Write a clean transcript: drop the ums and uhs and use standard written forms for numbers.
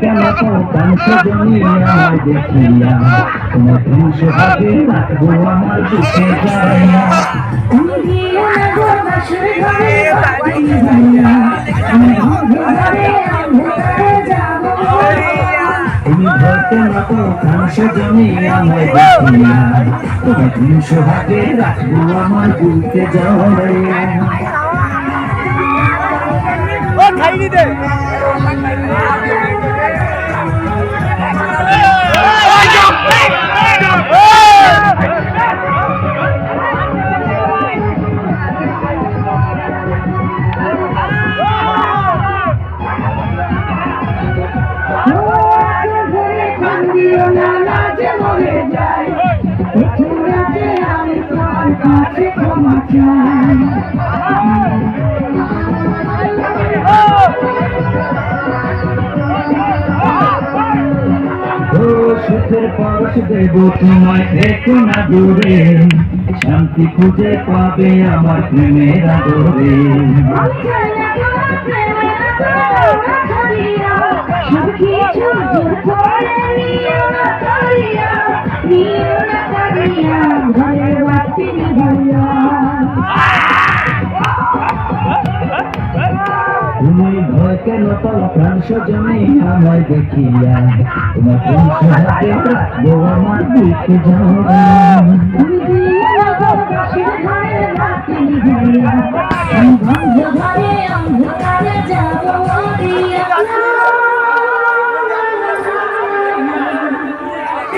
কেন তো কাঞ্চ জমিয়া দেখিয়া তোমার ধ্বংস হবে রাখবো আমার দুঃখে যায় না তুমি ধরতে মতো ধ্বংস জমিয়া আমায় দেখিয়া তোমার ধ্বংস হবে রাখবো আমার দুঃখে যায় না সুখের পরশ দেব তোমায় দেখো না দূরে শান্তি খুঁজে পাবে আমার প্রেমের আদরে তুমি ভয় কেন পাও প্রাণ সজনে আমায় দেখিয়া তোমার ধ্বংস হাতে রাখবো আমার দুঃখে যাও